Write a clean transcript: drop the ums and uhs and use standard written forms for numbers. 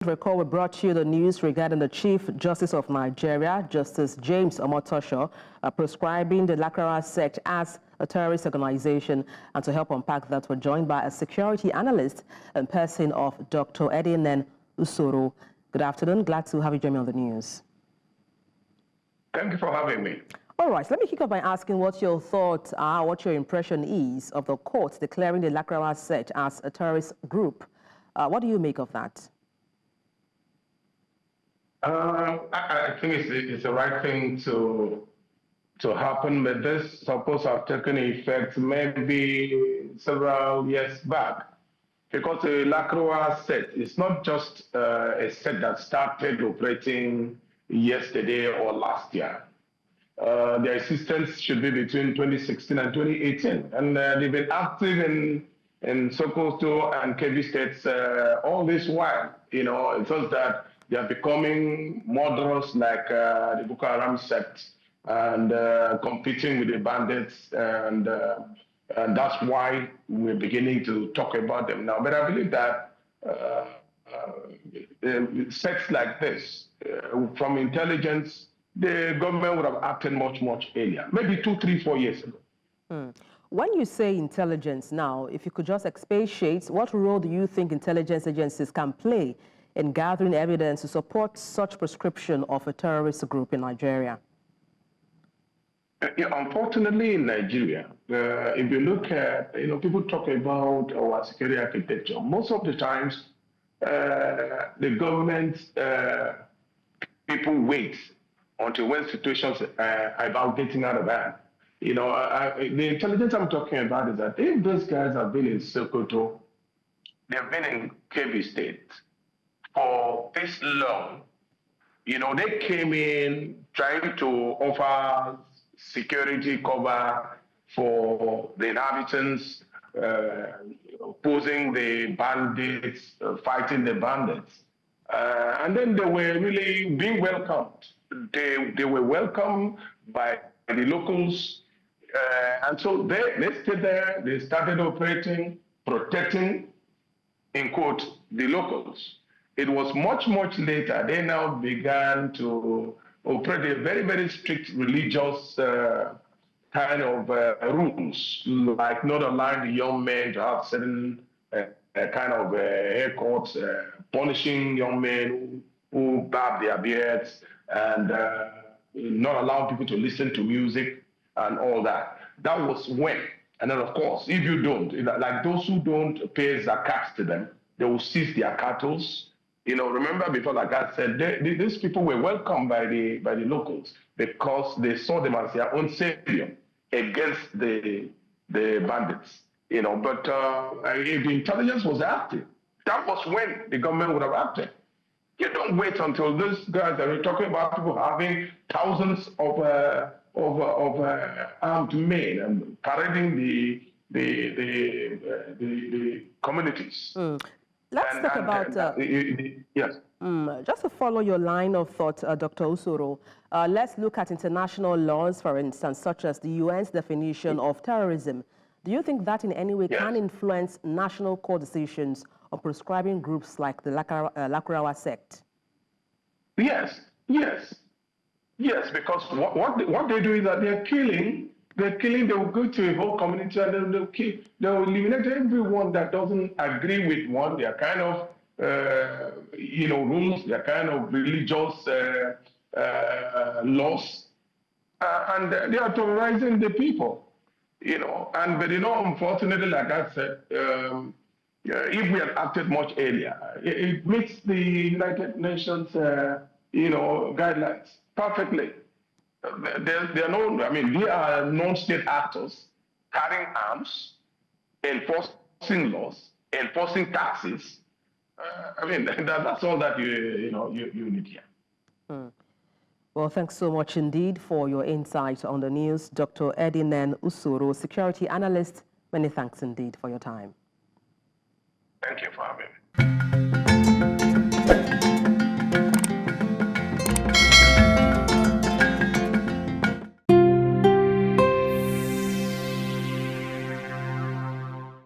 Recall we brought you the news regarding the Chief Justice of Nigeria, Justice James Omotosho, proscribing the Lakurawa Sect as a terrorist organization. And to help unpack that, we're joined by a security analyst and person of Dr. Edinen Usoroh. Good afternoon. Glad to have you join me on the news. Thank you for having me. All right, so let me kick off by asking what your thoughts are, what your impression is of the court declaring the Lakurawa Sect as a terrorist group. What do you make of that? I think it's the right thing to happen, but this supposed to have taken effect maybe several years back, because the Lakurawa Sect is not just a sect that started operating yesterday or last year. Their existence should be between 2016 and 2018, and they've been active in Sokoto and Kebbi states all this while. You know, it's just that they are becoming murderous like the Boko Haram sect and competing with the bandits, and that's why we're beginning to talk about them now. But I believe that sects like this, from intelligence, the government would have acted much earlier, maybe 2, 3, 4 years ago. When you say intelligence now, if you could just expatiate, what role do you think intelligence agencies can play in gathering evidence to support such proscription of a terrorist group in Nigeria? Yeah, unfortunately, in Nigeria, if you look at, people talk about our security architecture. Most of the times, the government people wait until when situations are about getting out of hand. The intelligence I'm talking about is that if those guys have been in Sokoto, they've been in Kebbi State for this long, they came in trying to offer security cover for the inhabitants, opposing the bandits, fighting the bandits. And then they were really being welcomed. They were welcomed by the locals. And so they stayed there, they started operating, protecting, in quote, the locals. It was much later, they now began to operate a very strict religious kind of rules, like not allowing the young men to have certain kind of haircuts, punishing young men who barb their beards, and not allowing people to listen to music and all that. That was when. And then, of course, if you don't, like those who don't pay zakat to them, they will seize their cattle. Remember before, like I said, these people were welcomed by the locals because they saw them as their own savior against the bandits. But if the intelligence was active, that was when the government would have acted. You don't wait until these guys that we're talking about, people having thousands of armed men and parading the communities. Let's talk about... yes. Just to follow your line of thought, Dr. Usoroh, let's look at international laws, for instance, such as the UN's definition of terrorism. Do you think that in any way can influence national court decisions on prescribing groups like the Lakurawa Sect? Yes, because what they do is that they're killing, they will go to a whole community and they'll kill, they'll eliminate everyone that doesn't agree with one, their kind of, rules, their kind of religious laws, and they are terrorizing the people, but unfortunately, like I said, if we had acted much earlier, it meets the United Nations, guidelines perfectly. They are non-state actors carrying arms, enforcing laws, enforcing taxes. That's all that you need here. Well, thanks so much indeed for your insight on the news, Dr. Edinen Usoroh, security analyst. Many thanks indeed for your time. Thank you for having me.